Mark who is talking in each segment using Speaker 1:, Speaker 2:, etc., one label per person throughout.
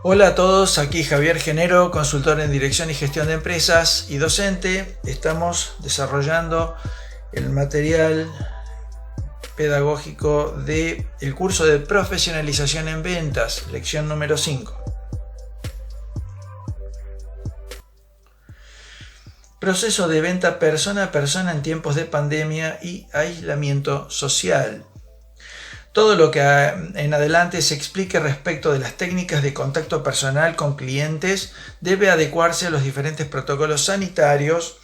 Speaker 1: Hola a todos, aquí Javier Genero, consultor en dirección y gestión de empresas y docente. Estamos desarrollando el material pedagógico del curso de profesionalización en ventas, lección número 5. Proceso de venta persona a persona en tiempos de pandemia y aislamiento social. Todo lo que en adelante se explique respecto de las técnicas de contacto personal con clientes debe adecuarse a los diferentes protocolos sanitarios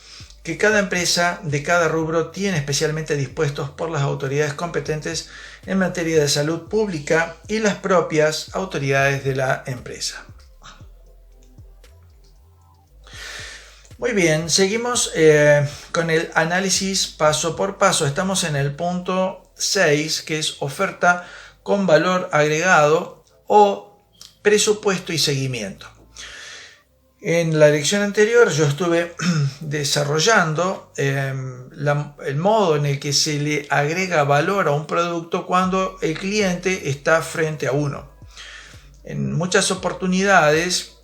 Speaker 1: que cada empresa de cada rubro tiene especialmente dispuestos por las autoridades competentes en materia de salud pública y las propias autoridades de la empresa. Muy bien, seguimos con el análisis paso por paso. Estamos en el punto 6, que es oferta con valor agregado o presupuesto y seguimiento. En la lección anterior yo estuve desarrollando el modo en el que se le agrega valor a un producto cuando el cliente está frente a uno. En muchas oportunidades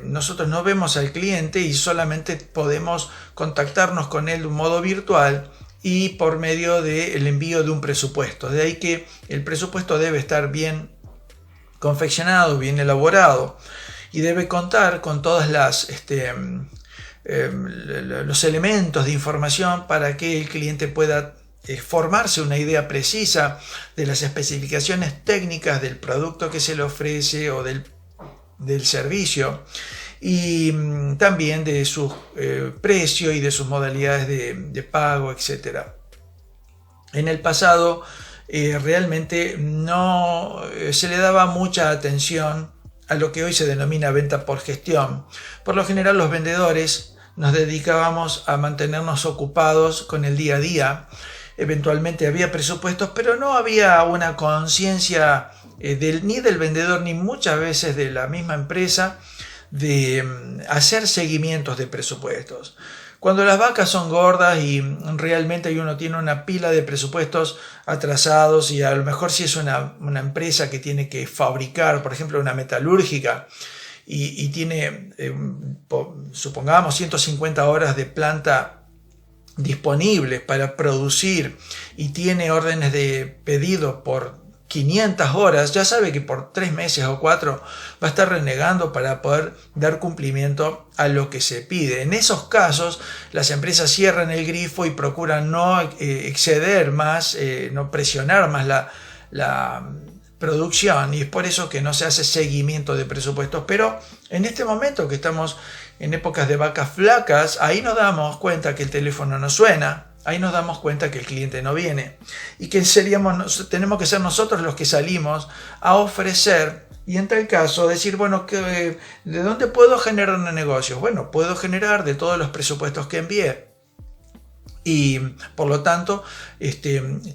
Speaker 1: nosotros no vemos al cliente y solamente podemos contactarnos con él de un modo virtual y por medio del envío de un presupuesto. De ahí que el presupuesto debe estar bien confeccionado, bien elaborado y debe contar con todas los elementos de información para que el cliente pueda formarse una idea precisa de las especificaciones técnicas del producto que se le ofrece o del servicio y también de su precio y de sus modalidades de pago, etc. En el pasado realmente no se le daba mucha atención a lo que hoy se denomina venta por gestión. Por lo general los vendedores nos dedicábamos a mantenernos ocupados con el día a día. Eventualmente había presupuestos, pero no había una conciencia ni del vendedor ni muchas veces de la misma empresa de hacer seguimientos de presupuestos. Cuando las vacas son gordas y realmente uno tiene una pila de presupuestos atrasados y a lo mejor si es una empresa que tiene que fabricar, por ejemplo, una metalúrgica y tiene, supongamos, 150 horas de planta disponibles para producir y tiene órdenes de pedido por 500 horas, ya sabe que por 3 meses o 4 va a estar renegando para poder dar cumplimiento a lo que se pide. En esos casos, las empresas cierran el grifo y procuran no exceder más, no presionar más la producción, y es por eso que no se hace seguimiento de presupuestos. Pero en este momento que estamos en épocas de vacas flacas, ahí nos damos cuenta que el teléfono no suena. Ahí nos damos cuenta que el cliente no viene y que tenemos que ser nosotros los que salimos a ofrecer y en tal caso decir, bueno, ¿de dónde puedo generar un negocio? Bueno, puedo generar de todos los presupuestos que envié y por lo tanto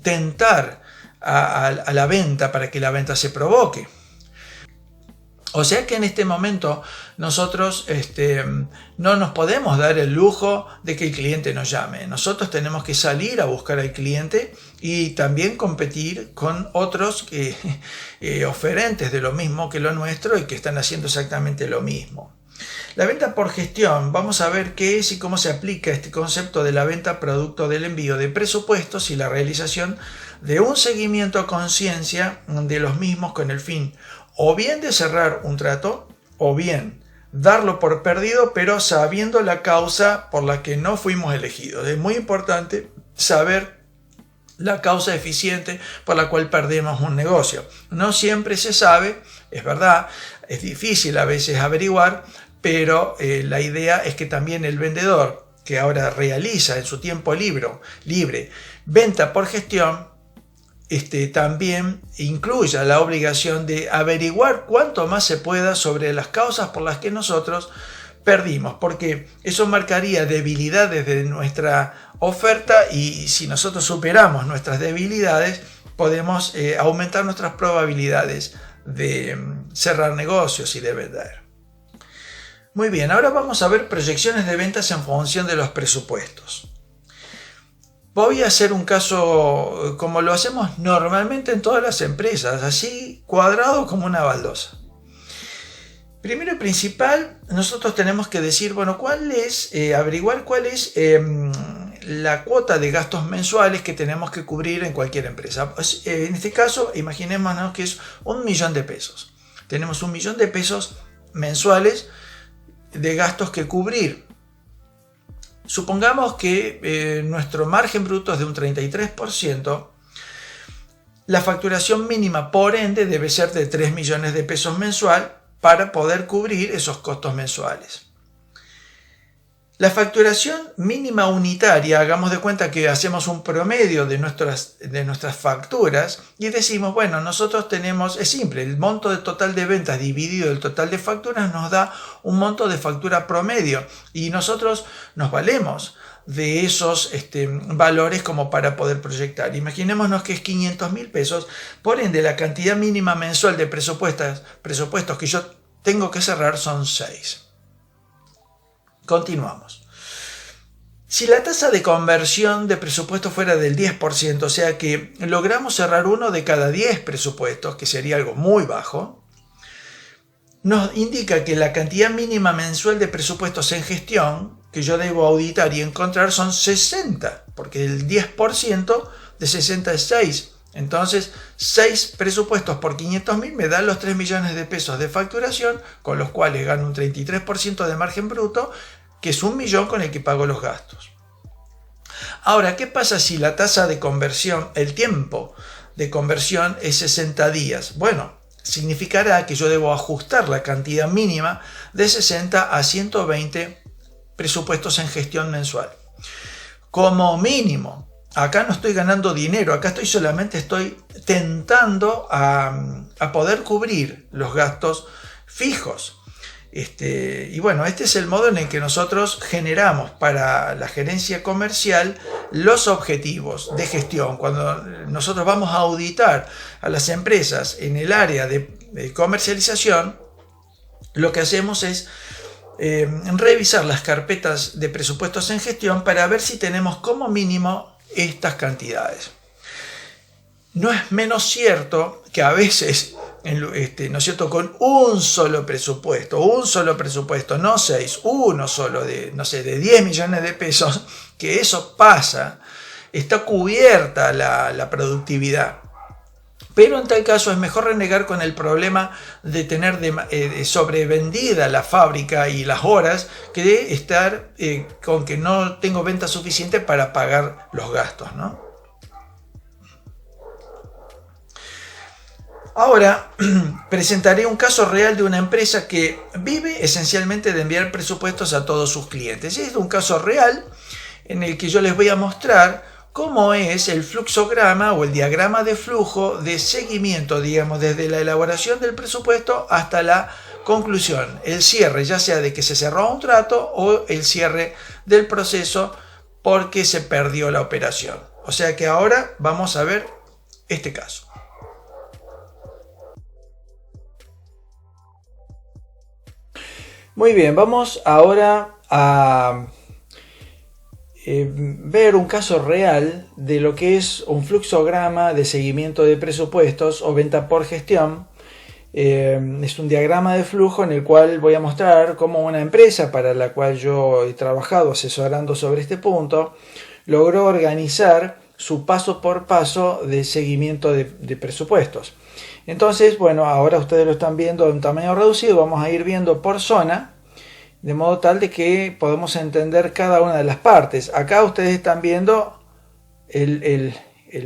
Speaker 1: tentar a la venta para que la venta se provoque. O sea que en este momento nosotros no nos podemos dar el lujo de que el cliente nos llame. Nosotros tenemos que salir a buscar al cliente y también competir con otros oferentes de lo mismo que lo nuestro y que están haciendo exactamente lo mismo. La venta por gestión, vamos a ver qué es y cómo se aplica este concepto de la venta producto del envío de presupuestos y la realización de un seguimiento a conciencia de los mismos con el fin o bien de cerrar un trato, o bien darlo por perdido, pero sabiendo la causa por la que no fuimos elegidos. Es muy importante saber la causa eficiente por la cual perdemos un negocio. No siempre se sabe, es verdad, es difícil a veces averiguar, pero la idea es que también el vendedor, que ahora realiza en su tiempo libre venta por gestión, también incluya la obligación de averiguar cuanto más se pueda sobre las causas por las que nosotros perdimos, porque eso marcaría debilidades de nuestra oferta y si nosotros superamos nuestras debilidades podemos aumentar nuestras probabilidades de cerrar negocios y de vender. Muy bien, ahora vamos a ver proyecciones de ventas en función de los presupuestos. Voy a hacer un caso como lo hacemos normalmente en todas las empresas, así cuadrado como una baldosa. Primero y principal, nosotros tenemos que decir, bueno, averiguar cuál es la cuota de gastos mensuales que tenemos que cubrir en cualquier empresa. En este caso, imaginémonos que es 1.000.000 de pesos. Tenemos 1.000.000 de pesos mensuales de gastos que cubrir. Supongamos que nuestro margen bruto es de un 33%. La facturación mínima, por ende, debe ser de 3 millones de pesos mensual para poder cubrir esos costos mensuales. La facturación mínima unitaria, hagamos de cuenta que hacemos un promedio de nuestras facturas y decimos, bueno, nosotros tenemos, es simple, el monto total de ventas dividido el total de facturas nos da un monto de factura promedio y nosotros nos valemos de esos valores como para poder proyectar. Imaginémonos que es 500.000 pesos, por ende la cantidad mínima mensual de presupuestos que yo tengo que cerrar son 6. Continuamos. Si la tasa de conversión de presupuesto fuera del 10%, o sea que logramos cerrar uno de cada 10 presupuestos, que sería algo muy bajo, nos indica que la cantidad mínima mensual de presupuestos en gestión que yo debo auditar y encontrar son 60, porque el 10% de 60 es 6. Entonces, 6 presupuestos por 500.000 me dan los 3 millones de pesos de facturación, con los cuales gano un 33% de margen bruto, que es 1 millón con el que pago los gastos. Ahora, ¿qué pasa si la tasa de conversión, el tiempo de conversión es 60 días? Bueno, significará que yo debo ajustar la cantidad mínima de 60 a 120 presupuestos en gestión mensual. Como mínimo, acá no estoy ganando dinero, acá estoy tentando a poder cubrir los gastos fijos. Y bueno, este es el modo en el que nosotros generamos para la gerencia comercial los objetivos de gestión. Cuando nosotros vamos a auditar a las empresas en el área de comercialización, lo que hacemos es revisar las carpetas de presupuestos en gestión para ver si tenemos como mínimo estas cantidades. No es menos cierto que a veces, ¿no es cierto?, con un solo presupuesto, no 6, uno solo de 10 millones de pesos, que eso pasa, está cubierta la productividad. Pero en tal caso es mejor renegar con el problema de tener sobrevendida la fábrica y las horas que de estar con que no tengo venta suficiente para pagar los gastos, ¿no? Ahora presentaré un caso real de una empresa que vive esencialmente de enviar presupuestos a todos sus clientes. Y es un caso real en el que yo les voy a mostrar cómo es el fluxograma o el diagrama de flujo de seguimiento, digamos, desde la elaboración del presupuesto hasta la conclusión, el cierre, ya sea de que se cerró un trato o el cierre del proceso porque se perdió la operación. O sea que ahora vamos a ver este caso. Muy bien, vamos ahora a ver un caso real de lo que es un fluxograma de seguimiento de presupuestos o venta por gestión. Es un diagrama de flujo en el cual voy a mostrar cómo una empresa para la cual yo he trabajado asesorando sobre este punto logró organizar su paso por paso de seguimiento de presupuestos. Entonces, bueno, ahora ustedes lo están viendo en tamaño reducido, vamos a ir viendo por zona, de modo tal de que podemos entender cada una de las partes. Acá ustedes están viendo el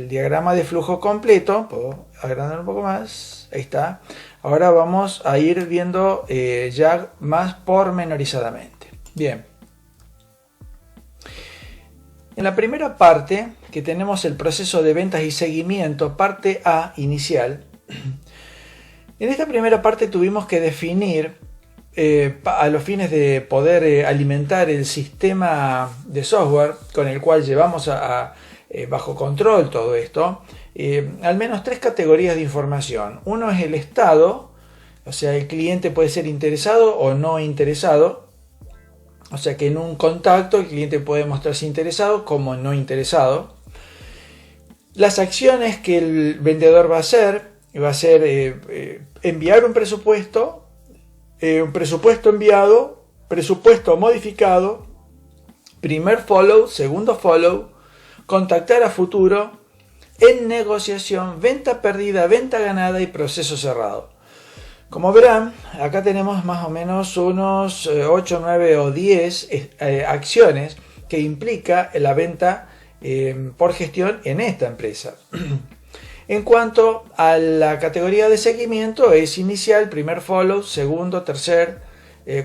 Speaker 1: diagrama de flujo completo. Puedo agrandar un poco más, ahí está. Ahora vamos a ir viendo ya más pormenorizadamente. Bien. En la primera parte, que tenemos el proceso de ventas y seguimiento, parte A, inicial. En esta primera parte tuvimos que definir, a los fines de poder alimentar el sistema de software con el cual llevamos bajo control todo esto, al menos 3 categorías de información. Uno es el estado, o sea, el cliente puede ser interesado o no interesado. O sea que en un contacto el cliente puede mostrarse interesado como no interesado. Las acciones que el vendedor va a hacer enviar un presupuesto un presupuesto enviado, presupuesto modificado, primer follow, segundo follow, contactar a futuro, en negociación, venta perdida, venta ganada y proceso cerrado. Como verán, acá tenemos más o menos unos 8, 9 o 10 acciones que implica la venta por gestión en esta empresa. En cuanto a la categoría de seguimiento, es inicial, primer follow, segundo, tercer,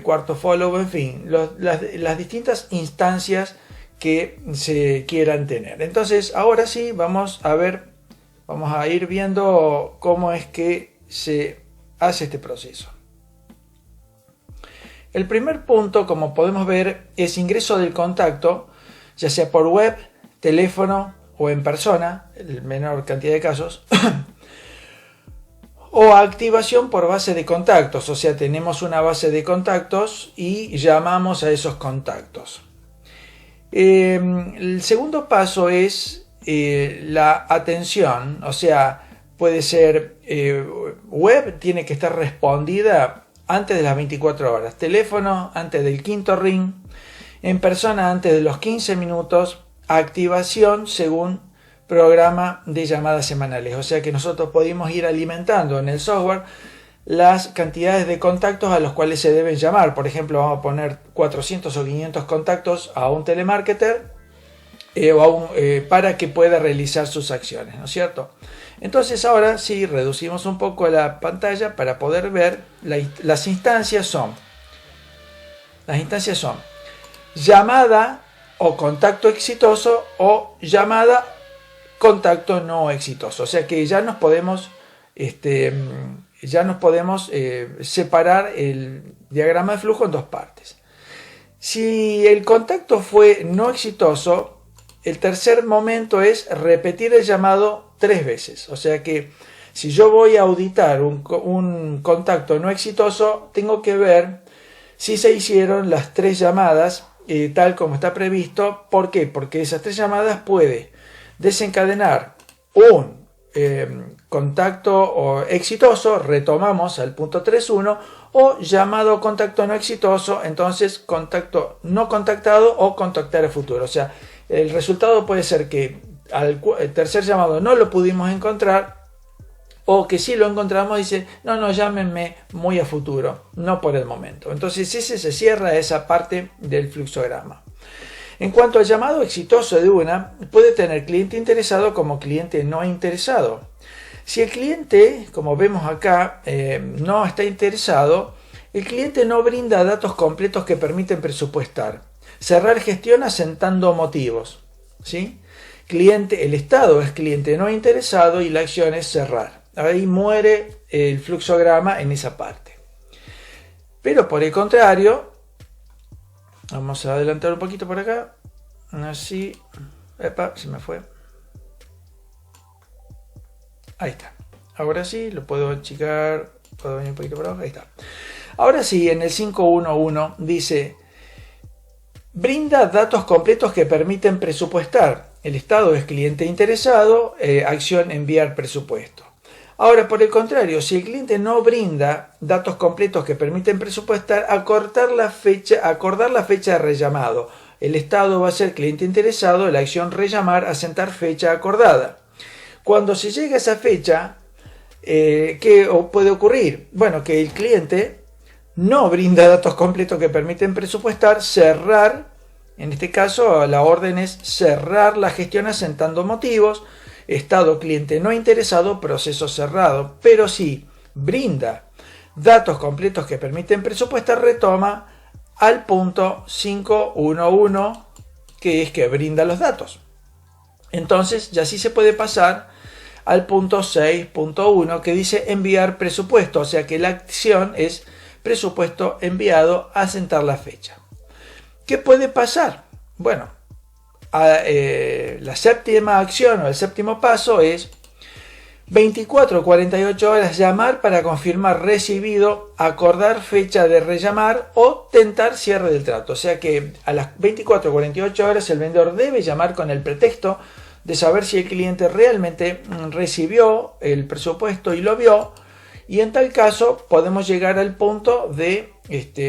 Speaker 1: cuarto follow, en fin, las distintas instancias que se quieran tener. Entonces, ahora sí, vamos a ir viendo cómo es que se hace este proceso. El primer punto, como podemos ver, es ingreso del contacto, ya sea por web, teléfono o en persona, en menor cantidad de casos, o activación por base de contactos, o sea, tenemos una base de contactos y llamamos a esos contactos. El segundo paso es la atención, o sea, puede ser web, tiene que estar respondida antes de las 24 horas, teléfono antes del quinto ring, en persona antes de los 15 minutos, activación según programa de llamadas semanales, o sea que nosotros podemos ir alimentando en el software las cantidades de contactos a los cuales se deben llamar. Por ejemplo, vamos a poner 400 o 500 contactos a un telemarketer para que pueda realizar sus acciones, ¿no es cierto? Entonces ahora sí reducimos un poco la pantalla para poder ver las instancias son llamada o contacto exitoso o llamada contacto no exitoso, o sea que ya nos podemos separar el diagrama de flujo en dos partes. Si el contacto fue no exitoso, el tercer momento es repetir el llamado 3 veces. O sea que si yo voy a auditar un contacto no exitoso, tengo que ver si se hicieron las 3 llamadas tal como está previsto. ¿Por qué? Porque esas 3 llamadas puede desencadenar un contacto exitoso, retomamos al punto 3.1, o llamado contacto no exitoso, entonces contacto no contactado o contactar a futuro. O sea, el resultado puede ser que al tercer llamado no lo pudimos encontrar, o que si lo encontramos dice, no, llámenme muy a futuro, no por el momento. Entonces se cierra esa parte del fluxograma. En cuanto al llamado exitoso de una, puede tener cliente interesado como cliente no interesado. Si el cliente, como vemos acá, no está interesado, el cliente no brinda datos completos que permiten presupuestar. Cerrar gestión asentando motivos, ¿sí? El estado es cliente no interesado y la acción es cerrar. Ahí muere el fluxograma en esa parte. Pero por el contrario, vamos a adelantar un poquito por acá. Así. Epa, se me fue. Ahí está. Ahora sí, lo puedo achicar. Puedo venir un poquito por abajo. Ahí está. Ahora sí, en el 5.1.1 dice: brinda datos completos que permiten presupuestar. El estado es cliente interesado, acción enviar presupuesto. Ahora, por el contrario, si el cliente no brinda datos completos que permiten presupuestar, acordar la fecha de rellamado. El estado va a ser cliente interesado, la acción rellamar, asentar fecha acordada. Cuando se llega a esa fecha, ¿qué puede ocurrir? Bueno, que el cliente no brinda datos completos que permiten presupuestar, cerrar, en este caso la orden es cerrar la gestión asentando motivos, estado cliente no interesado, proceso cerrado. Pero si brinda datos completos que permiten presupuestar, retoma al punto 5.1.1, que es que brinda los datos. Entonces ya sí se puede pasar al punto 6.1, que dice enviar presupuesto, o sea que la acción es presupuesto enviado, asentar la fecha. ¿Qué puede pasar? Bueno, la séptima acción o el séptimo paso es 24 o 48 horas llamar para confirmar recibido, acordar fecha de rellamar o tentar cierre del trato. O sea que a las 24 o 48 horas el vendedor debe llamar con el pretexto de saber si el cliente realmente recibió el presupuesto y lo vio, Y en tal caso podemos llegar al punto de,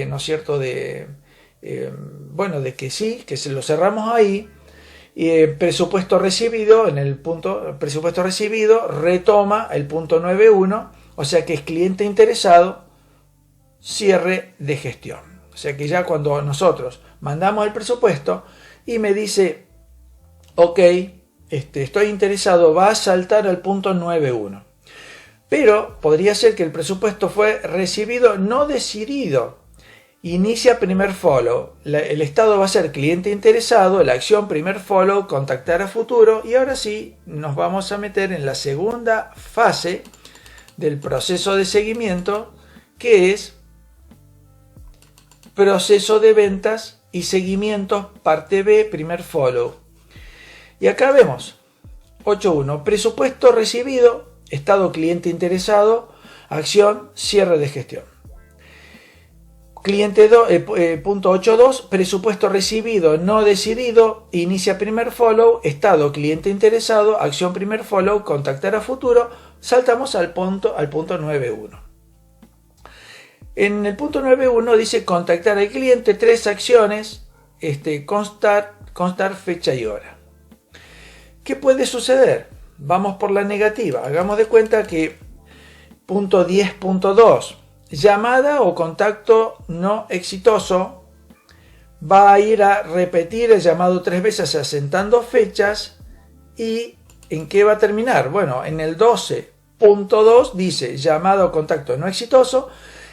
Speaker 1: ¿no es cierto?, de que sí, que se lo cerramos ahí. Presupuesto recibido, en el punto presupuesto recibido, retoma el punto 9.1, o sea que es cliente interesado, cierre de gestión. O sea que ya cuando nosotros mandamos el presupuesto y me dice, ok, estoy interesado, va a saltar al punto 9.1. Pero podría ser que el presupuesto fue recibido, no decidido. Inicia primer follow. El estado va a ser cliente interesado, la acción primer follow, contactar a futuro. Y ahora sí, nos vamos a meter en la segunda fase del proceso de seguimiento, que es proceso de ventas y seguimiento, parte B, primer follow. Y acá vemos 8.1, presupuesto recibido, estado cliente interesado, acción, cierre de gestión. Punto 8.2, presupuesto recibido, no decidido, inicia primer follow, estado cliente interesado, acción primer follow, contactar a futuro, saltamos al punto 9.1. En el punto 9.1 dice contactar al cliente, 3 acciones, constar fecha y hora. ¿Qué puede suceder? Vamos por la negativa. Hagamos de cuenta que punto 10.2, llamada o contacto no exitoso, va a ir a repetir el llamado 3 veces asentando fechas. ¿Y en qué va a terminar? Bueno, en el 12.2 dice llamado o contacto no exitoso,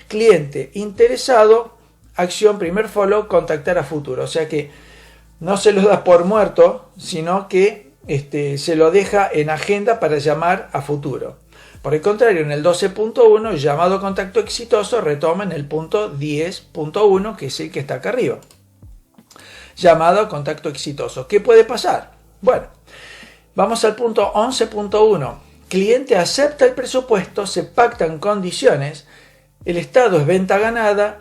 Speaker 1: cliente interesado, acción primer follow, contactar a futuro. O sea que no se lo da por muerto, sino que se lo deja en agenda para llamar a futuro. Por el contrario, en el 12.1, llamado contacto exitoso, retoma en el punto 10.1, que es el que está acá arriba. Llamado contacto exitoso. ¿Qué puede pasar? Bueno, vamos al punto 11.1. Cliente acepta el presupuesto, se pactan condiciones, el estado es venta ganada,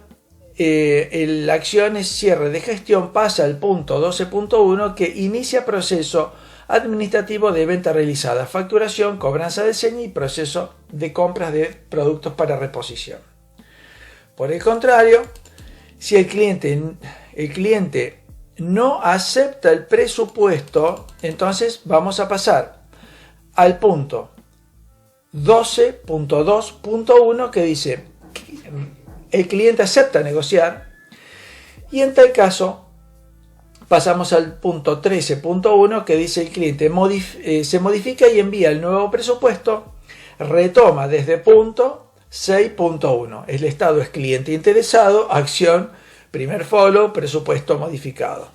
Speaker 1: la acción es cierre de gestión, pasa al punto 12.1 que inicia proceso administrativo de venta realizada, facturación, cobranza de seña y proceso de compras de productos para reposición. Por el contrario, si el cliente no acepta el presupuesto, entonces vamos a pasar al punto 12.2.1 que dice el cliente acepta negociar, y en tal caso pasamos al punto 13.1 que dice el cliente se modifica y envía el nuevo presupuesto, retoma desde punto 6.1. El estado es cliente interesado, acción, primer follow, presupuesto modificado.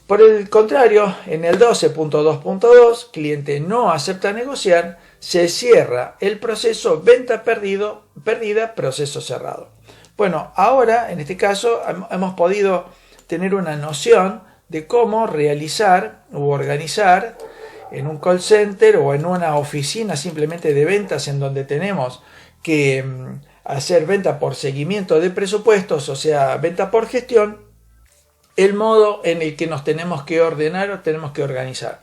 Speaker 1: Por el contrario, en el 12.2.2, cliente no acepta negociar, se cierra el proceso, venta perdida, proceso cerrado. Bueno, ahora en este caso hemos podido tener una noción de cómo realizar u organizar en un call center o en una oficina simplemente de ventas en donde tenemos que hacer venta por seguimiento de presupuestos, o sea, venta por gestión, el modo en el que nos tenemos que ordenar o tenemos que organizar.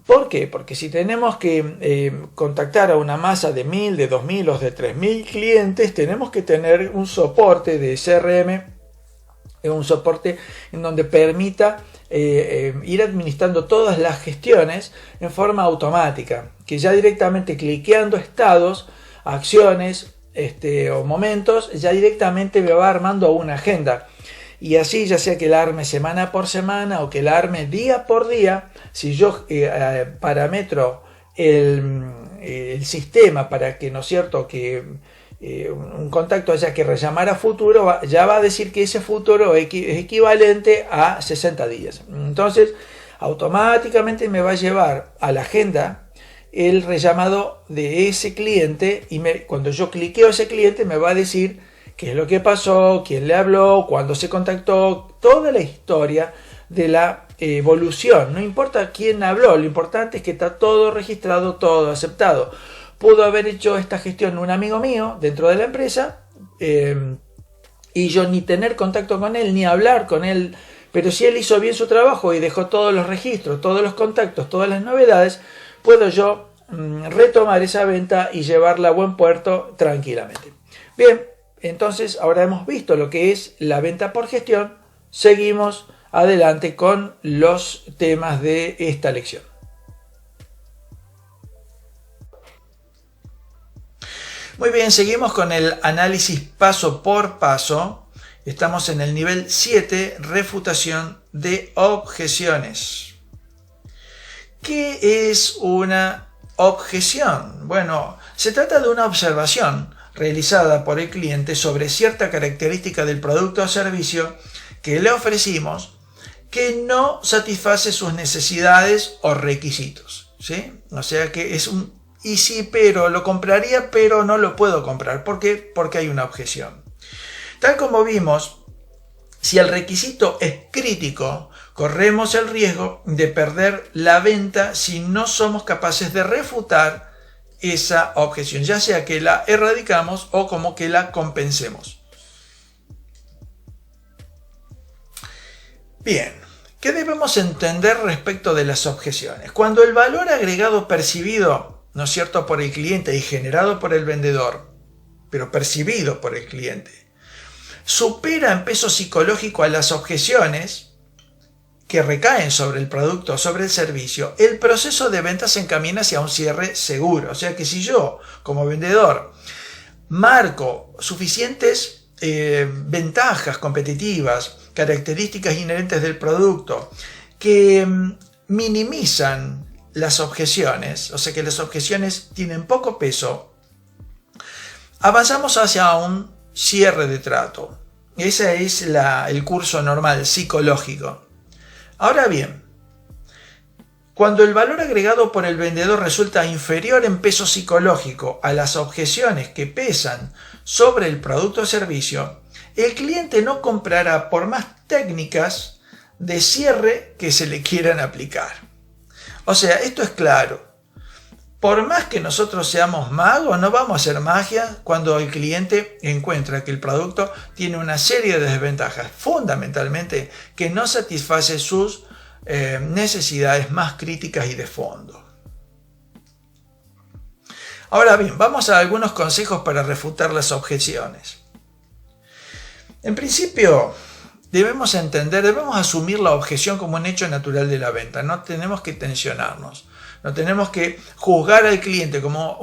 Speaker 1: ¿Por qué? Porque si tenemos que contactar a una masa de 1.000, de 2.000 o de 3.000 clientes, tenemos que tener un soporte de CRM, un soporte en donde permita ir administrando todas las gestiones en forma automática, que ya directamente cliqueando estados, acciones o momentos, ya directamente me va armando una agenda. Y así, ya sea que la arme semana por semana o que la arme día por día, si yo parametro el sistema para que, ¿no es cierto?, que un contacto haya que rellamar a futuro, ya va a decir que ese futuro es equivalente a 60 días. Entonces, automáticamente me va a llevar a la agenda el rellamado de ese cliente y cuando yo cliqueo a ese cliente me va a decir qué es lo que pasó, quién le habló, cuándo se contactó, toda la historia de la evolución. No importa quién habló, lo importante es que está todo registrado, todo aceptado. Pudo haber hecho esta gestión un amigo mío dentro de la empresa y yo ni tener contacto con él, ni hablar con él, pero si él hizo bien su trabajo y dejó todos los registros, todos los contactos, todas las novedades, puedo yo retomar esa venta y llevarla a buen puerto tranquilamente. Bien, entonces ahora hemos visto lo que es la venta por gestión. Seguimos adelante con los temas de esta lección. Muy bien, seguimos con el análisis paso por paso. Estamos en el nivel 7, refutación de objeciones. ¿Qué es una objeción? Bueno, se trata de una observación realizada por el cliente sobre cierta característica del producto o servicio que le ofrecimos que no satisface sus necesidades o requisitos, ¿sí? O sea que es un y sí, pero lo compraría, pero no lo puedo comprar. ¿Por qué? Porque hay una objeción. Tal como vimos, si el requisito es crítico, corremos el riesgo de perder la venta si no somos capaces de refutar esa objeción, ya sea que la erradicamos o como que la compensemos. Bien, ¿qué debemos entender respecto de las objeciones? Cuando el valor agregado percibido, ¿no es cierto?, por el cliente y generado por el vendedor, pero percibido por el cliente, supera en peso psicológico a las objeciones que recaen sobre el producto o sobre el servicio, el proceso de venta se encamina hacia un cierre seguro. O sea que si yo, como vendedor, marco suficientes ventajas competitivas, características inherentes del producto que minimizan las objeciones, o sea que las objeciones tienen poco peso, avanzamos hacia un cierre de trato. Ese es el curso normal, psicológico. Ahora bien, cuando el valor agregado por el vendedor resulta inferior en peso psicológico a las objeciones que pesan sobre el producto o servicio, el cliente no comprará por más técnicas de cierre que se le quieran aplicar. O sea, esto es claro. Por más que nosotros seamos magos, no vamos a hacer magia cuando el cliente encuentra que el producto tiene una serie de desventajas, fundamentalmente que no satisface sus necesidades más críticas y de fondo. Ahora bien, vamos a algunos consejos para refutar las objeciones. En principio, debemos asumir la objeción como un hecho natural de la venta. No tenemos que tensionarnos. No tenemos que juzgar al cliente como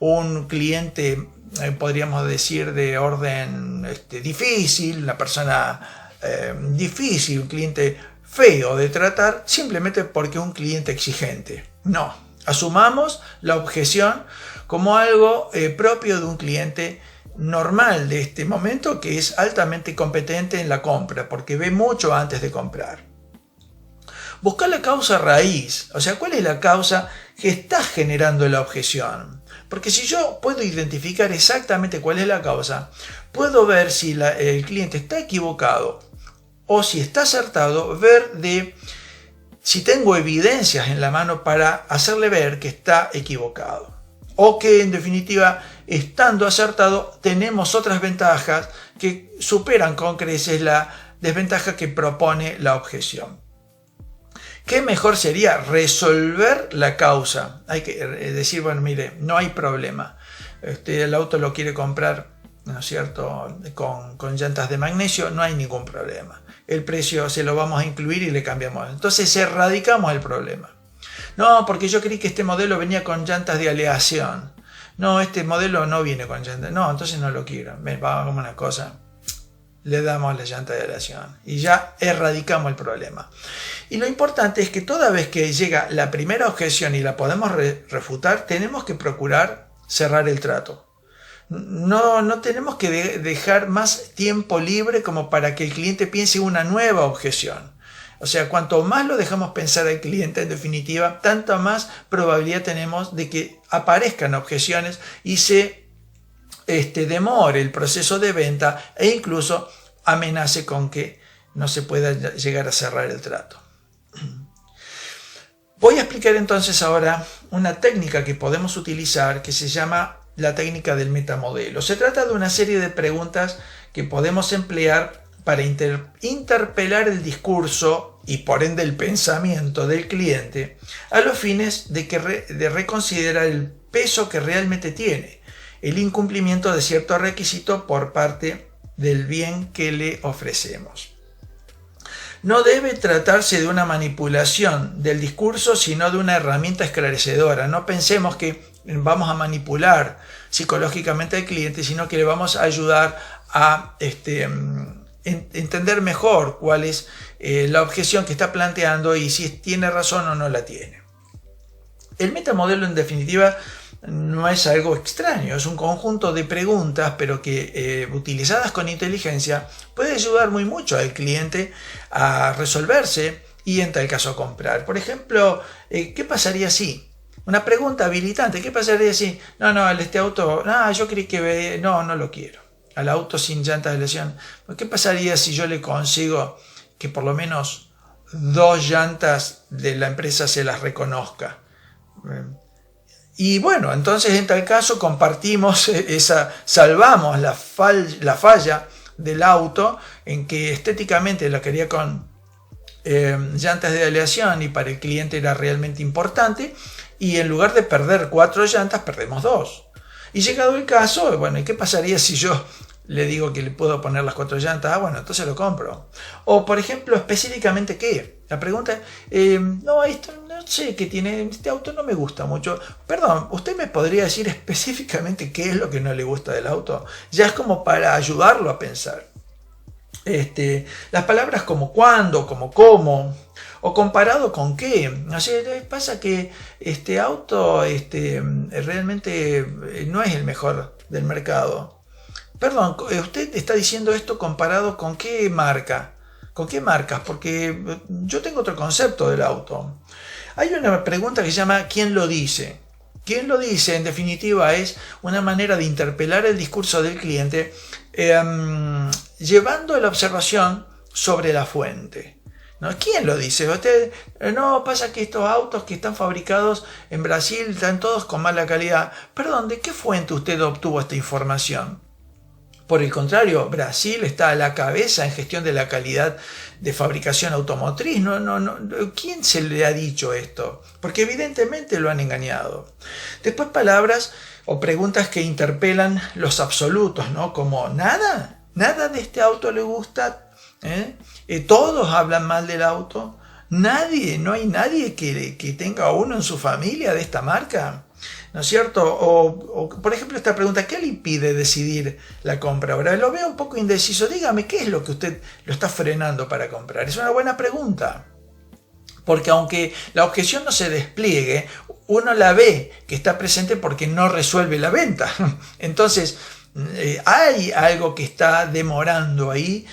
Speaker 1: un cliente, podríamos decir, de orden difícil, una persona difícil, un cliente feo de tratar, simplemente porque es un cliente exigente. No, asumamos la objeción como algo propio de un cliente normal de este momento, que es altamente competente en la compra, porque ve mucho antes de comprar. Buscar la causa raíz, o sea, ¿cuál es la causa que está generando la objeción? Porque si yo puedo identificar exactamente cuál es la causa, puedo ver si el cliente está equivocado o si está acertado, ver si tengo evidencias en la mano para hacerle ver que está equivocado. O que en definitiva, estando acertado, tenemos otras ventajas que superan con creces la desventaja que propone la objeción. ¿Qué mejor sería? Resolver la causa. Hay que decir, bueno, mire, no hay problema. El auto lo quiere comprar, ¿no es cierto?, con llantas de magnesio, no hay ningún problema. El precio se lo vamos a incluir y le cambiamos. Entonces erradicamos el problema. No, porque yo creí que este modelo venía con llantas de aleación. No, este modelo no viene con llantas. No, entonces no lo quiero. Vamos a una cosa. Le damos la llanta de aleación y ya erradicamos el problema. Y lo importante es que toda vez que llega la primera objeción y la podemos refutar, tenemos que procurar cerrar el trato. No tenemos que dejar más tiempo libre como para que el cliente piense una nueva objeción. O sea, cuanto más lo dejamos pensar al cliente, en definitiva, tanto más probabilidad tenemos de que aparezcan objeciones y se demore el proceso de venta e incluso amenace con que no se pueda llegar a cerrar el trato. Voy a explicar entonces ahora una técnica que podemos utilizar que se llama la técnica del metamodelo. Se trata de una serie de preguntas que podemos emplear para interpelar el discurso y por ende el pensamiento del cliente a los fines de reconsiderar el peso que realmente tiene el incumplimiento de cierto requisito por parte del bien que le ofrecemos. No debe tratarse de una manipulación del discurso, sino de una herramienta esclarecedora. No pensemos que vamos a manipular psicológicamente al cliente, sino que le vamos a ayudar a entender mejor cuál es la objeción que está planteando y si tiene razón o no la tiene. El metamodelo, en definitiva, no es algo extraño, es un conjunto de preguntas, pero que utilizadas con inteligencia puede ayudar muy mucho al cliente a resolverse y en tal caso a comprar. Por ejemplo, ¿qué pasaría si? Una pregunta habilitante, ¿qué pasaría si? Este auto, yo creí que no lo quiero. Al auto sin llantas de aleación. ¿Qué pasaría si yo le consigo que por lo menos 2 llantas de la empresa se las reconozca? Y bueno, entonces en tal caso compartimos salvamos la falla del auto en que estéticamente lo quería con llantas de aleación y para el cliente era realmente importante, y en lugar de perder 4 llantas perdemos 2. Y llegado el caso, bueno, ¿y qué pasaría si yo le digo que le puedo poner las 4 llantas? Bueno, entonces lo compro. O por ejemplo, específicamente ¿qué? La pregunta, esto no sé qué tiene, este auto no me gusta mucho. Perdón, ¿usted me podría decir específicamente qué es lo que no le gusta del auto? Ya es como para ayudarlo a pensar. Las palabras como cuándo, como cómo, o comparado con qué. O sea, pasa que este auto realmente no es el mejor del mercado. Perdón, ¿usted está diciendo esto comparado con qué marca? ¿Con qué marcas? Porque yo tengo otro concepto del auto. Hay una pregunta que se llama ¿quién lo dice? ¿Quién lo dice? En definitiva es una manera de interpelar el discurso del cliente llevando la observación sobre la fuente. ¿No? ¿Quién lo dice? Usted, no, pasa que estos autos que están fabricados en Brasil están todos con mala calidad. Perdón, ¿de qué fuente usted obtuvo esta información? Por el contrario, Brasil está a la cabeza en gestión de la calidad de fabricación automotriz. ¿Quién se le ha dicho esto? Porque evidentemente lo han engañado. Después palabras o preguntas que interpelan los absolutos, ¿no? Como nada de este auto le gusta. Todos hablan mal del auto. No hay nadie que tenga uno en su familia de esta marca. ¿No es cierto? O, por ejemplo, esta pregunta, ¿qué le impide decidir la compra? Ahora lo veo un poco indeciso. Dígame, ¿qué es lo que usted lo está frenando para comprar? Es una buena pregunta. Porque aunque la objeción no se despliegue, uno la ve que está presente porque no resuelve la venta. Entonces, hay algo que está demorando ahí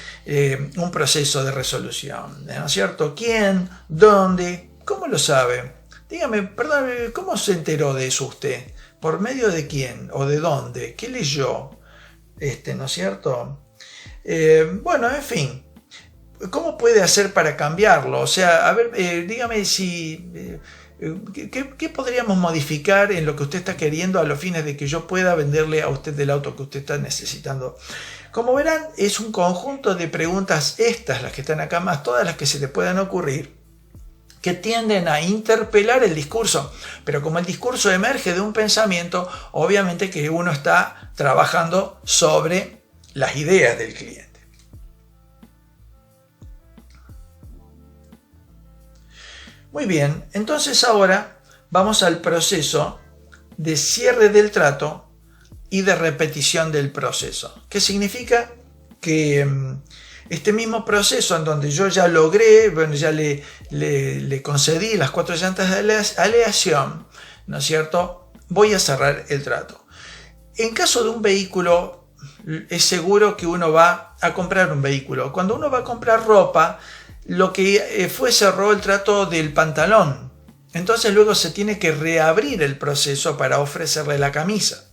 Speaker 1: un proceso de resolución. ¿No es cierto? ¿Quién? ¿Dónde? ¿Cómo lo sabe? Dígame, perdón, ¿cómo se enteró de eso usted? ¿Por medio de quién? ¿O de dónde? ¿Qué leyó? ¿No es cierto? Bueno, en fin. ¿Cómo puede hacer para cambiarlo? O sea, a ver, dígame si... ¿Qué podríamos modificar en lo que usted está queriendo a los fines de que yo pueda venderle a usted el auto que usted está necesitando? Como verán, es un conjunto de preguntas, las que están acá, más todas las que se te puedan ocurrir, que tienden a interpelar el discurso. Pero como el discurso emerge de un pensamiento, obviamente que uno está trabajando sobre las ideas del cliente. Muy bien, entonces ahora vamos al proceso de cierre del trato y de repetición del proceso. ¿Qué significa? Que este mismo proceso en donde yo ya logré, ya le concedí las 4 llantas de aleación, ¿no es cierto? Voy a cerrar el trato. En caso de un vehículo, es seguro que uno va a comprar un vehículo. Cuando uno va a comprar ropa, lo que fue cerró el trato del pantalón. Entonces luego se tiene que reabrir el proceso para ofrecerle la camisa.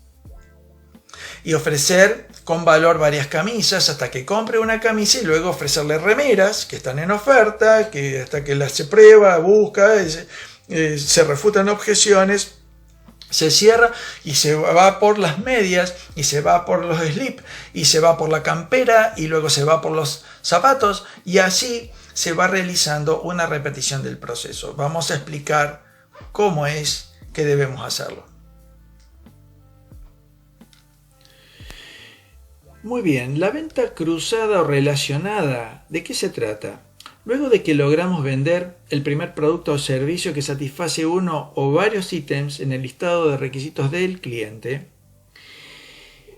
Speaker 1: Y ofrecer con valor varias camisas hasta que compre una camisa y luego ofrecerle remeras que están en oferta, que hasta que las se prueba, busca, se refutan objeciones, se cierra y se va por las medias y se va por los slip y se va por la campera y luego se va por los zapatos y así se va realizando una repetición del proceso. Vamos a explicar cómo es que debemos hacerlo. Muy bien, la venta cruzada o relacionada, ¿de qué se trata? Luego de que logramos vender el primer producto o servicio que satisface uno o varios ítems en el listado de requisitos del cliente,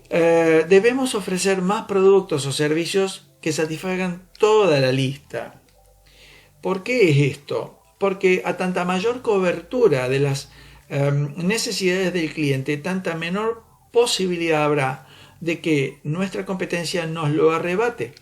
Speaker 1: debemos ofrecer más productos o servicios que satisfagan toda la lista. ¿Por qué es esto? Porque a tanta mayor cobertura de las necesidades del cliente, tanta menor posibilidad habrá de que nuestra competencia nos lo arrebate.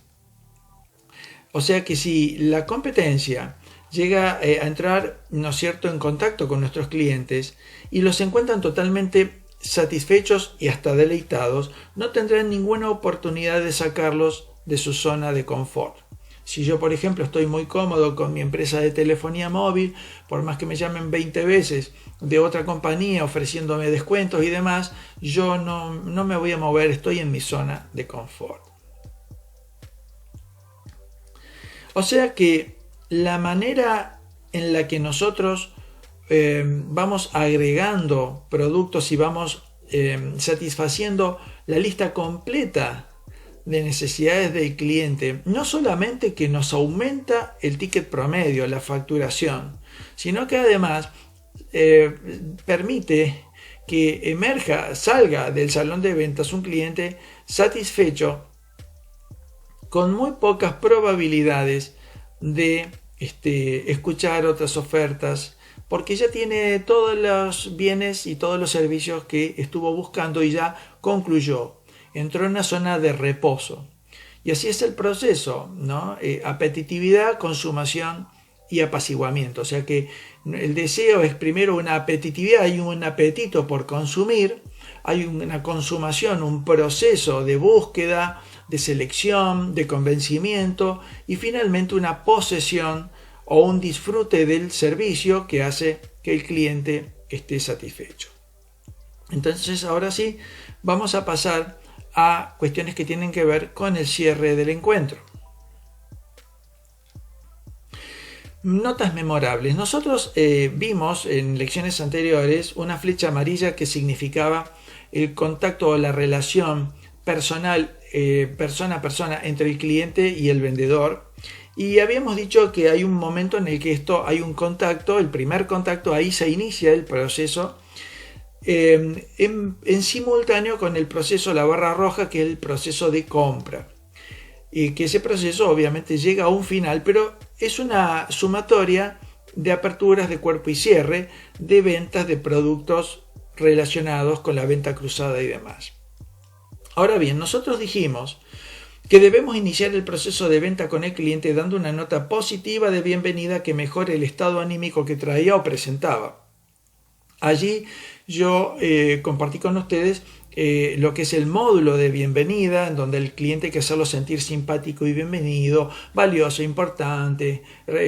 Speaker 1: O sea que si la competencia llega a entrar, ¿no es cierto?, en contacto con nuestros clientes y los encuentran totalmente satisfechos y hasta deleitados, no tendrán ninguna oportunidad de sacarlos de su zona de confort. Si yo, por ejemplo, estoy muy cómodo con mi empresa de telefonía móvil, por más que me llamen 20 veces de otra compañía ofreciéndome descuentos y demás, yo no me voy a mover, estoy en mi zona de confort. O sea que la manera en la que nosotros vamos agregando productos y vamos satisfaciendo la lista completa de necesidades del cliente, no solamente que nos aumenta el ticket promedio, la facturación, sino que además permite que salga del salón de ventas un cliente satisfecho con muy pocas probabilidades de escuchar otras ofertas, porque ya tiene todos los bienes y todos los servicios que estuvo buscando y ya concluyó. Entró en una zona de reposo. Y así es el proceso, ¿no? Apetitividad, consumación y apaciguamiento. O sea que el deseo es primero una apetitividad, hay un apetito por consumir, hay una consumación, un proceso de búsqueda, de selección, de convencimiento y finalmente una posesión o un disfrute del servicio que hace que el cliente esté satisfecho. Entonces ahora sí vamos a pasar a cuestiones que tienen que ver con el cierre del encuentro. Notas memorables. Nosotros vimos en lecciones anteriores una flecha amarilla que significaba el contacto o la relación personal, persona a persona, entre el cliente y el vendedor. Y habíamos dicho que hay un momento en el que hay un contacto, el primer contacto, ahí se inicia el proceso. En simultáneo con el proceso, la barra roja, que es el proceso de compra, y que ese proceso obviamente llega a un final, pero es una sumatoria de aperturas de cuerpo y cierre de ventas de productos relacionados con la venta cruzada y demás. Ahora bien, nosotros dijimos que debemos iniciar el proceso de venta con el cliente dando una nota positiva de bienvenida que mejore el estado anímico que traía o presentaba. Allí yo compartí con ustedes lo que es el módulo de bienvenida, en donde el cliente hay que hacerlo sentir simpático y bienvenido, valioso, importante,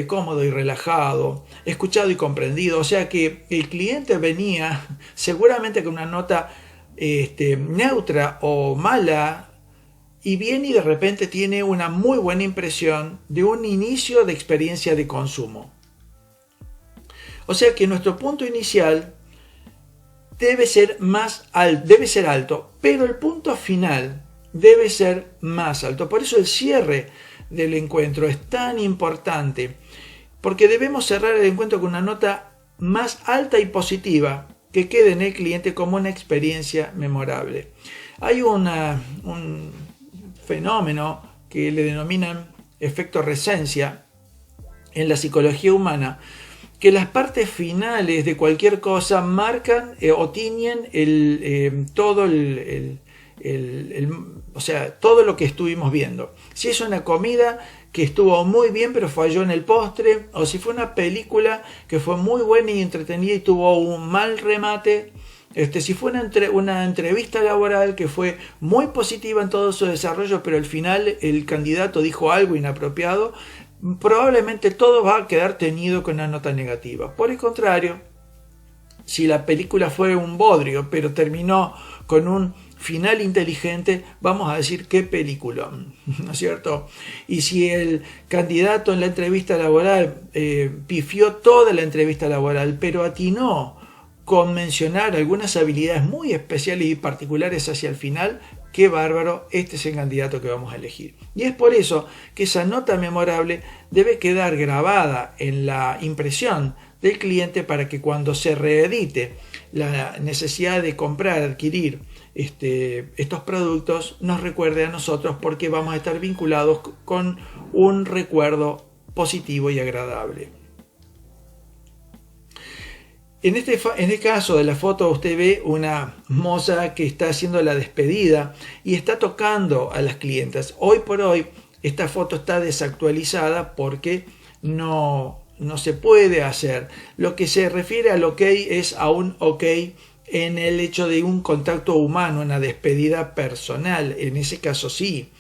Speaker 1: cómodo y relajado, escuchado y comprendido. O sea que el cliente venía seguramente con una nota neutra o mala y viene y de repente tiene una muy buena impresión de un inicio de experiencia de consumo. O sea que nuestro punto inicial debe ser alto, pero el punto final debe ser más alto. Por eso el cierre del encuentro es tan importante, porque debemos cerrar el encuentro con una nota más alta y positiva que quede en el cliente como una experiencia memorable. Hay un fenómeno que le denominan efecto resencia en la psicología humana, que las partes finales de cualquier cosa marcan o tiñen todo todo lo que estuvimos viendo. Si es una comida que estuvo muy bien pero falló en el postre, o si fue una película que fue muy buena y entretenida y tuvo un mal remate, si fue una entrevista laboral que fue muy positiva en todo su desarrollo, pero al final el candidato dijo algo inapropiado, probablemente todo va a quedar teñido con una nota negativa. Por el contrario, si la película fue un bodrio, pero terminó con un final inteligente, vamos a decir qué peliculón, ¿no es cierto? Y si el candidato en la entrevista laboral pifió toda la entrevista laboral, pero atinó con mencionar algunas habilidades muy especiales y particulares hacia el final, qué bárbaro, este es el candidato que vamos a elegir. Y es por eso que esa nota memorable debe quedar grabada en la impresión del cliente para que cuando se reedite la necesidad de comprar, adquirir estos productos, nos recuerde a nosotros, porque vamos a estar vinculados con un recuerdo positivo y agradable. En este caso de la foto usted ve una moza que está haciendo la despedida y está tocando a las clientas. Hoy por hoy esta foto está desactualizada porque no se puede hacer. Lo que se refiere al ok es a un ok en el hecho de un contacto humano, una despedida personal. En ese caso sí.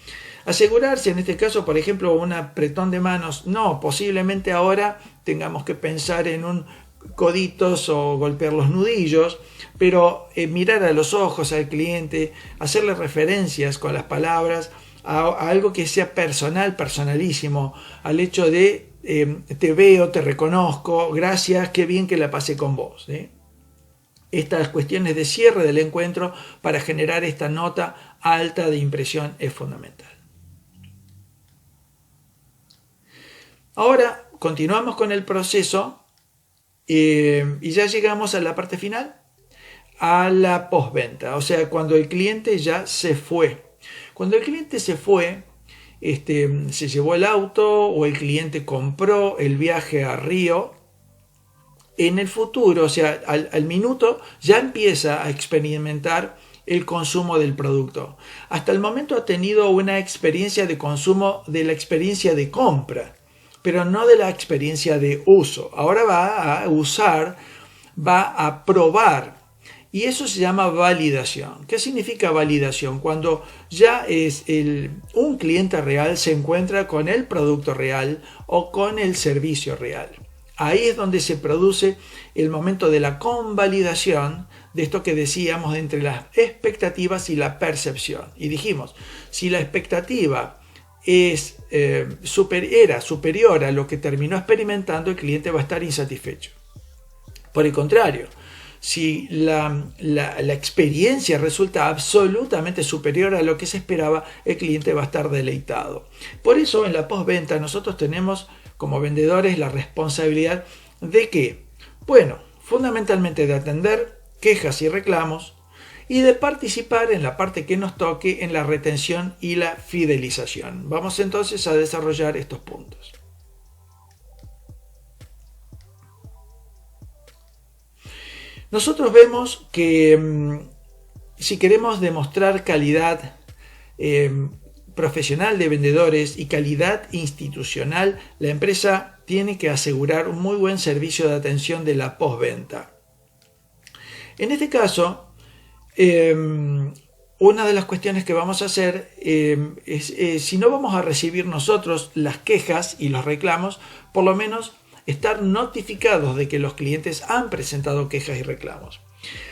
Speaker 1: Asegurarse, en este caso, por ejemplo, un apretón de manos, no, posiblemente ahora tengamos que pensar en un coditos o golpear los nudillos, pero mirar a los ojos al cliente, hacerle referencias con las palabras a algo que sea personal, personalísimo, al hecho de te veo, te reconozco, gracias, qué bien que la pasé con vos. Estas cuestiones de cierre del encuentro para generar esta nota alta de impresión es fundamental. Ahora continuamos con el proceso y ya llegamos a la parte final, a la postventa, o sea, cuando el cliente ya se fue. Cuando el cliente se fue, se llevó el auto o el cliente compró el viaje a Río, en el futuro, o sea, al minuto, ya empieza a experimentar el consumo del producto. Hasta el momento ha tenido una experiencia de consumo de la experiencia de compra, pero no de la experiencia de uso. Ahora va a usar, va a probar. Y eso se llama validación. ¿Qué significa validación? Cuando ya un cliente real se encuentra con el producto real o con el servicio real. Ahí es donde se produce el momento de la convalidación de esto que decíamos entre las expectativas y la percepción. Y dijimos, si la expectativa era superior a lo que terminó experimentando, el cliente va a estar insatisfecho. Por el contrario, si la experiencia resulta absolutamente superior a lo que se esperaba, el cliente va a estar deleitado. Por eso en la postventa nosotros tenemos como vendedores la responsabilidad de que, bueno, fundamentalmente de atender quejas y reclamos y de participar en la parte que nos toque en la retención y la fidelización. Vamos entonces a desarrollar estos puntos. Nosotros vemos que si queremos demostrar calidad profesional de vendedores y calidad institucional, la empresa tiene que asegurar un muy buen servicio de atención de la postventa. En este caso, una de las cuestiones que vamos a hacer es, si no vamos a recibir nosotros las quejas y los reclamos, por lo menos estar notificados de que los clientes han presentado quejas y reclamos.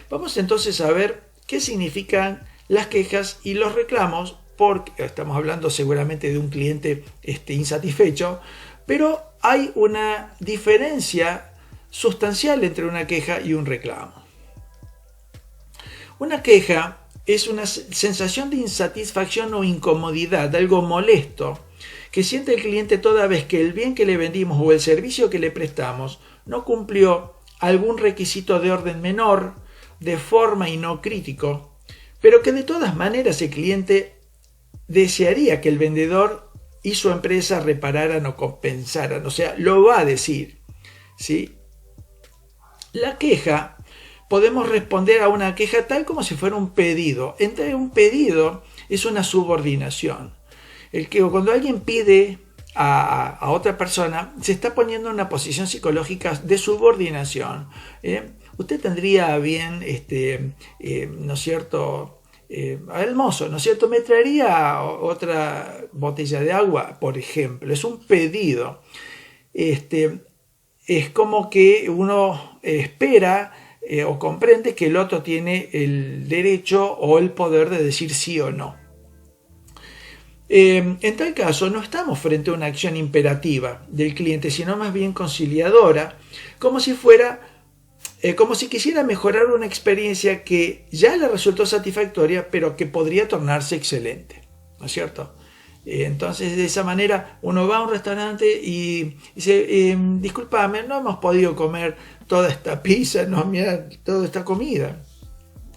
Speaker 1: Vamos entonces a ver qué significan las quejas y los reclamos, porque estamos hablando seguramente de un cliente insatisfecho, pero hay una diferencia sustancial entre una queja y un reclamo. Una queja es una sensación de insatisfacción o incomodidad, algo molesto, que siente el cliente toda vez que el bien que le vendimos o el servicio que le prestamos no cumplió algún requisito de orden menor, de forma y no crítico, pero que de todas maneras el cliente desearía que el vendedor y su empresa repararan o compensaran, o sea, lo va a decir, ¿sí? La queja, podemos responder a una queja tal como si fuera un pedido. Entre un pedido es una subordinación. Cuando alguien pide a otra persona, se está poniendo en una posición psicológica de subordinación. Usted tendría bien, ¿no es cierto?, al mozo, ¿no es cierto?, me traería otra botella de agua, por ejemplo. Es un pedido. Es como que uno espera o comprende que el otro tiene el derecho o el poder de decir sí o no. En tal caso, no estamos frente a una acción imperativa del cliente, sino más bien conciliadora, como si quisiera mejorar una experiencia que ya le resultó satisfactoria, pero que podría tornarse excelente, ¿no es cierto? Entonces, de esa manera, uno va a un restaurante y dice, discúlpame, no hemos podido comer toda esta pizza, no, mira, toda esta comida.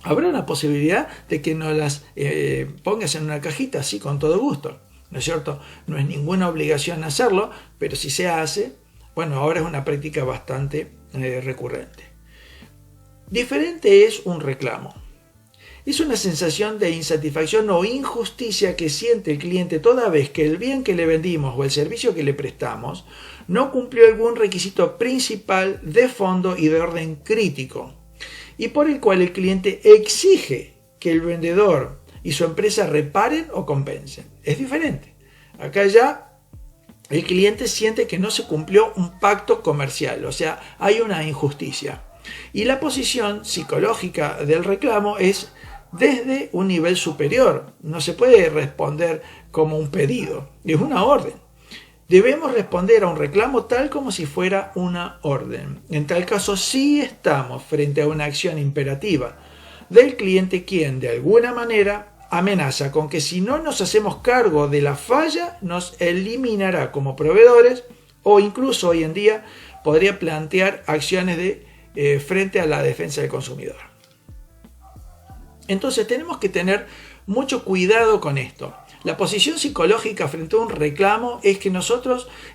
Speaker 1: Habrá una posibilidad de que nos las pongas en una cajita, así con todo gusto, ¿no es cierto? No es ninguna obligación hacerlo, pero si se hace, bueno, ahora es una práctica bastante recurrente. Diferente es un reclamo. Es una sensación de insatisfacción o injusticia que siente el cliente toda vez que el bien que le vendimos o el servicio que le prestamos no cumplió algún requisito principal de fondo y de orden crítico, y por el cual el cliente exige que el vendedor y su empresa reparen o compensen. Es diferente. Acá ya el cliente siente que no se cumplió un pacto comercial, o sea, hay una injusticia. Y la posición psicológica del reclamo es desde un nivel superior. No se puede responder como un pedido, es una orden. Debemos responder a un reclamo tal como si fuera una orden. En tal caso, sí estamos frente a una acción imperativa del cliente, quien de alguna manera amenaza con que si no nos hacemos cargo de la falla, nos eliminará como proveedores, o incluso hoy en día podría plantear acciones frente a la defensa del consumidor. Entonces tenemos que tener mucho cuidado con esto. La posición psicológica frente a un reclamo es que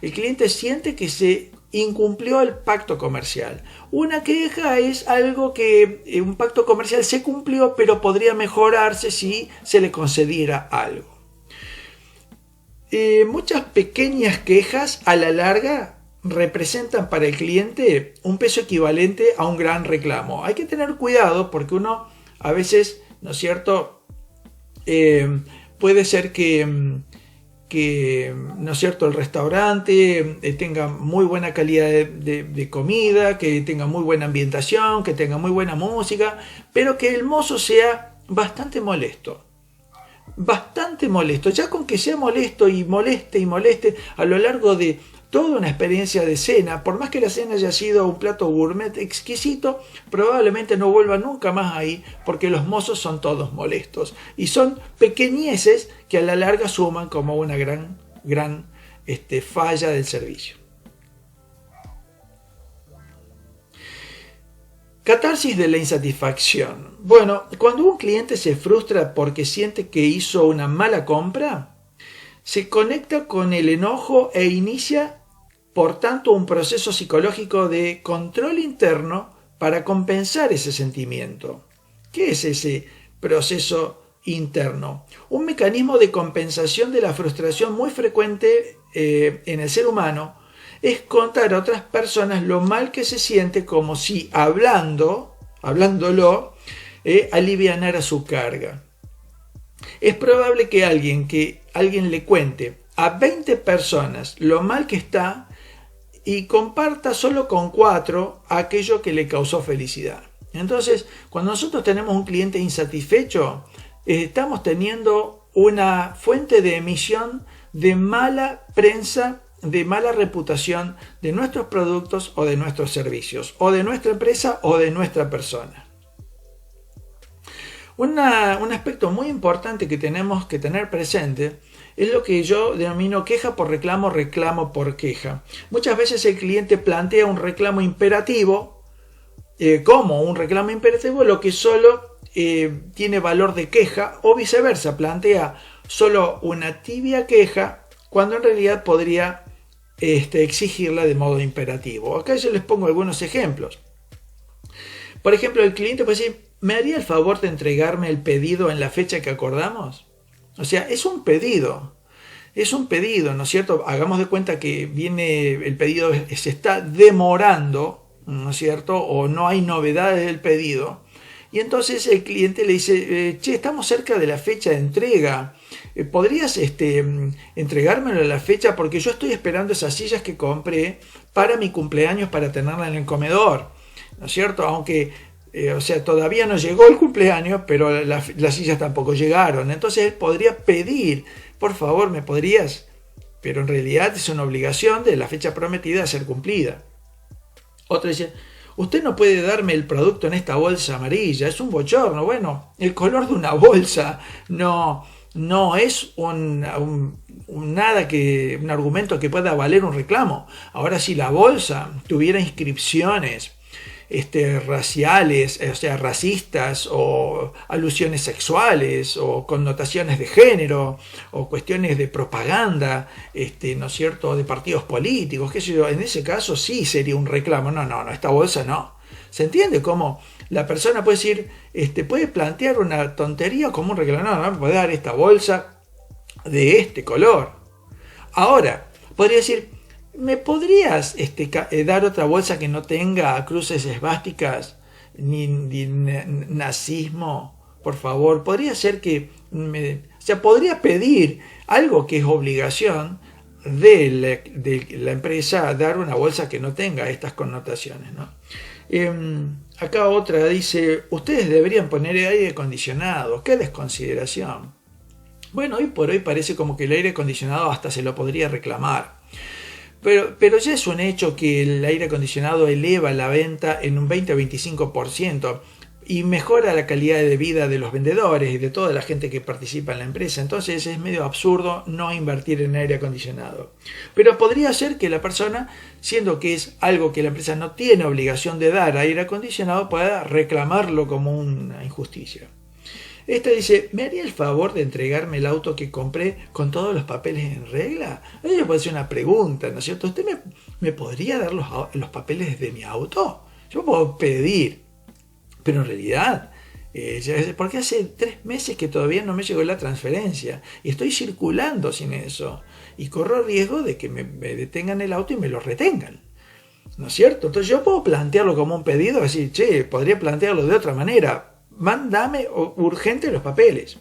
Speaker 1: el cliente siente que se incumplió el pacto comercial. Una queja es algo que un pacto comercial se cumplió, pero podría mejorarse si se le concediera algo. Muchas pequeñas quejas a la larga representan para el cliente un peso equivalente a un gran reclamo. Hay que tener cuidado porque uno a veces, ¿no es cierto?, puede ser que, ¿no es cierto?, el restaurante tenga muy buena calidad de comida, que tenga muy buena ambientación, que tenga muy buena música, pero que el mozo sea bastante molesto. Bastante molesto. Ya con que sea molesto y moleste a lo largo de toda una experiencia de cena, por más que la cena haya sido un plato gourmet exquisito, probablemente no vuelva nunca más ahí, porque los mozos son todos molestos y son pequeñeces que a la larga suman como una gran falla del servicio. Catarsis de la insatisfacción. Bueno, cuando un cliente se frustra porque siente que hizo una mala compra, se conecta con el enojo e inicia, por tanto, un proceso psicológico de control interno para compensar ese sentimiento. ¿Qué es ese proceso interno? Un mecanismo de compensación de la frustración muy frecuente en el ser humano es contar a otras personas lo mal que se siente, como si hablándolo, alivianara su carga. Es probable que alguien le cuente a 20 personas lo mal que está y comparta solo con 4 aquello que le causó felicidad. Entonces, cuando nosotros tenemos un cliente insatisfecho, estamos teniendo una fuente de emisión de mala prensa, de mala reputación de nuestros productos o de nuestros servicios, o de nuestra empresa o de nuestra persona. Un aspecto muy importante que tenemos que tener presente es lo que yo denomino queja por reclamo, reclamo por queja. Muchas veces el cliente plantea un reclamo imperativo, como un reclamo imperativo, lo que solo tiene valor de queja, o viceversa, plantea solo una tibia queja cuando en realidad podría exigirla de modo imperativo. Acá yo les pongo algunos ejemplos. Por ejemplo, el cliente puede decir: ¿me haría el favor de entregarme el pedido en la fecha que acordamos? O sea, es un pedido, ¿no es cierto? Hagamos de cuenta que el pedido se está demorando, ¿no es cierto? O no hay novedades del pedido. Y entonces el cliente le dice: che, estamos cerca de la fecha de entrega. ¿Podrías entregármelo a la fecha? Porque yo estoy esperando esas sillas que compré para mi cumpleaños para tenerla en el comedor, ¿no es cierto? Aunque O sea, todavía no llegó el cumpleaños, pero las sillas tampoco llegaron. Entonces él podría pedir, por favor, ¿me podrías? Pero en realidad es una obligación de la fecha prometida a ser cumplida. Otro dice, usted no puede darme el producto en esta bolsa amarilla, es un bochorno. Bueno, el color de una bolsa no es un argumento que pueda valer un reclamo. Ahora, si la bolsa tuviera inscripciones raciales, o sea, racistas, o alusiones sexuales, o connotaciones de género, o cuestiones de propaganda, ¿no es cierto?, de partidos políticos, qué sé yo, en ese caso sí sería un reclamo. No, esta bolsa no. ¿Se entiende cómo la persona puede decir, puede plantear una tontería como un reclamo? No me puede dar esta bolsa de este color. Ahora, podría decir, ¿me podrías dar otra bolsa que no tenga cruces esvásticas ni nazismo? Por favor, podría ser que podría pedir algo que es obligación de la empresa, dar una bolsa que no tenga estas connotaciones, ¿no? Acá otra dice, ustedes deberían poner aire acondicionado. ¡Qué desconsideración! Bueno, hoy por hoy parece como que el aire acondicionado hasta se lo podría reclamar. Pero ya es un hecho que el aire acondicionado eleva la venta en un 20 o 25% y mejora la calidad de vida de los vendedores y de toda la gente que participa en la empresa. Entonces es medio absurdo no invertir en aire acondicionado. Pero podría ser que la persona, siendo que es algo que la empresa no tiene obligación de dar aire acondicionado, pueda reclamarlo como una injusticia. Esta dice, ¿me haría el favor de entregarme el auto que compré con todos los papeles en regla? Ella puede hacer una pregunta, ¿no es cierto? ¿Usted me podría dar los papeles de mi auto? Yo puedo pedir, pero en realidad, porque hace 3 meses que todavía no me llegó la transferencia y estoy circulando sin eso y corro riesgo de que me detengan el auto y me lo retengan, ¿no es cierto? Entonces yo puedo plantearlo como un pedido, decir, podría plantearlo de otra manera. Mándame urgente los papeles.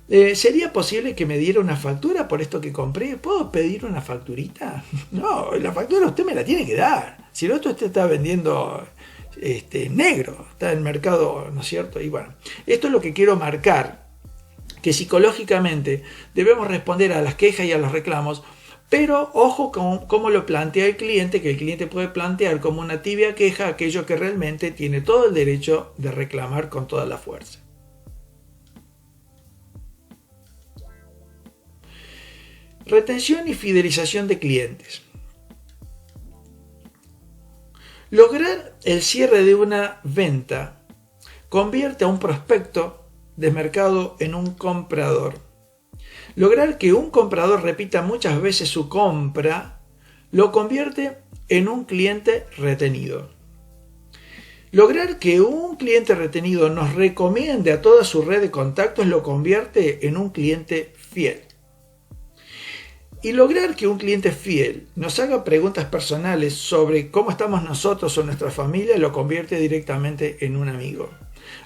Speaker 1: ¿Sería posible que me diera una factura por esto que compré? ¿Puedo pedir una facturita? No, la factura usted me la tiene que dar. Si no, usted está vendiendo negro, está en el mercado, ¿no es cierto? Y bueno, esto es lo que quiero marcar, que psicológicamente debemos responder a las quejas y a los reclamos, pero ojo con cómo lo plantea el cliente, que el cliente puede plantear como una tibia queja aquello que realmente tiene todo el derecho de reclamar con toda la fuerza. Retención y fidelización de clientes. Lograr el cierre de una venta convierte a un prospecto de mercado en un comprador. Lograr que un comprador repita muchas veces su compra lo convierte en un cliente retenido. Lograr que un cliente retenido nos recomiende a toda su red de contactos lo convierte en un cliente fiel. Y lograr que un cliente fiel nos haga preguntas personales sobre cómo estamos nosotros o nuestra familia lo convierte directamente en un amigo.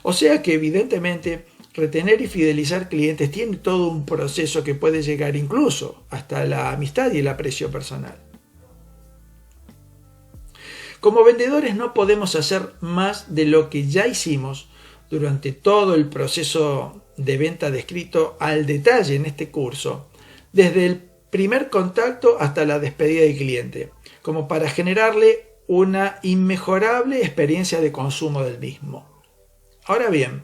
Speaker 1: O sea que evidentemente retener y fidelizar clientes tiene todo un proceso que puede llegar incluso hasta la amistad y el aprecio personal. Como vendedores no podemos hacer más de lo que ya hicimos durante todo el proceso de venta descrito al detalle en este curso, desde el primer contacto hasta la despedida del cliente, como para generarle una inmejorable experiencia de consumo del mismo. Ahora bien,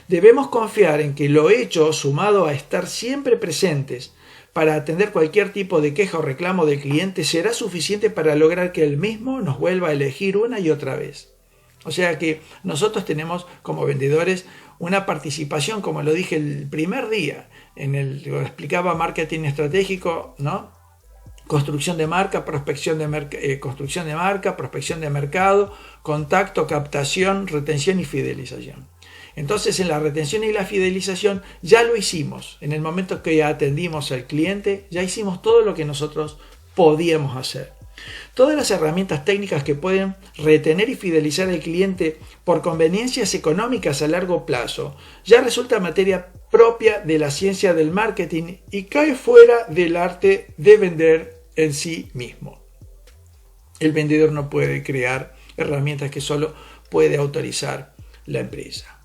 Speaker 1: debemos confiar en que lo hecho, sumado a estar siempre presentes para atender cualquier tipo de queja o reclamo del cliente, será suficiente para lograr que el mismo nos vuelva a elegir una y otra vez. O sea que nosotros tenemos como vendedores una participación, como lo dije el primer día, lo explicaba marketing estratégico, ¿no? Construcción de marca, prospección construcción de marca, prospección de mercado, contacto, captación, retención y fidelización. Entonces en la retención y la fidelización ya lo hicimos. En el momento que atendimos al cliente, ya hicimos todo lo que nosotros podíamos hacer. Todas las herramientas técnicas que pueden retener y fidelizar al cliente por conveniencias económicas a largo plazo ya resulta materia propia de la ciencia del marketing y cae fuera del arte de vender en sí mismo. El vendedor no puede crear herramientas que solo puede autorizar. la empresa.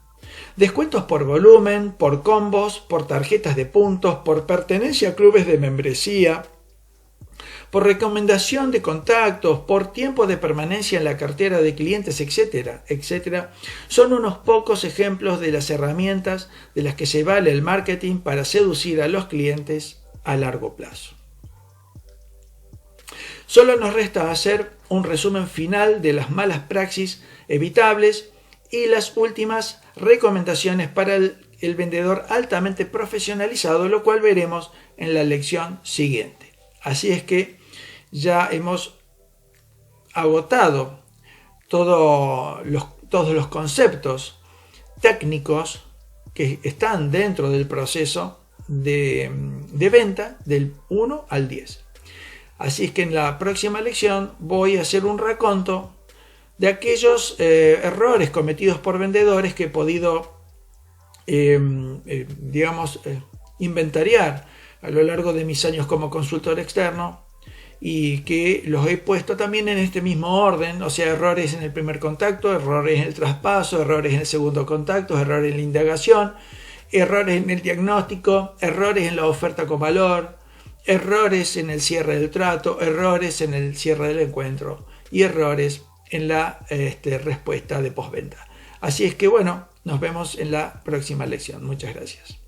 Speaker 1: Descuentos por volumen, por combos, por tarjetas de puntos, por pertenencia a clubes de membresía, por recomendación de contactos, por tiempo de permanencia en la cartera de clientes, etcétera, etcétera, son unos pocos ejemplos de las herramientas de las que se vale el marketing para seducir a los clientes a largo plazo. Solo nos resta hacer un resumen final de las malas praxis evitables y las últimas recomendaciones para el vendedor altamente profesionalizado, lo cual veremos en la lección siguiente. Así es que ya hemos agotado todos los conceptos técnicos que están dentro del proceso de venta del 1 al 10. Así es que en la próxima lección voy a hacer un raconto de aquellos errores cometidos por vendedores que he podido, inventariar a lo largo de mis años como consultor externo y que los he puesto también en este mismo orden, o sea, errores en el primer contacto, errores en el traspaso, errores en el segundo contacto, errores en la indagación, errores en el diagnóstico, errores en la oferta con valor, errores en el cierre del trato, errores en el cierre del encuentro y errores en la respuesta de postventa. Así es que bueno, nos vemos en la próxima lección. Muchas gracias.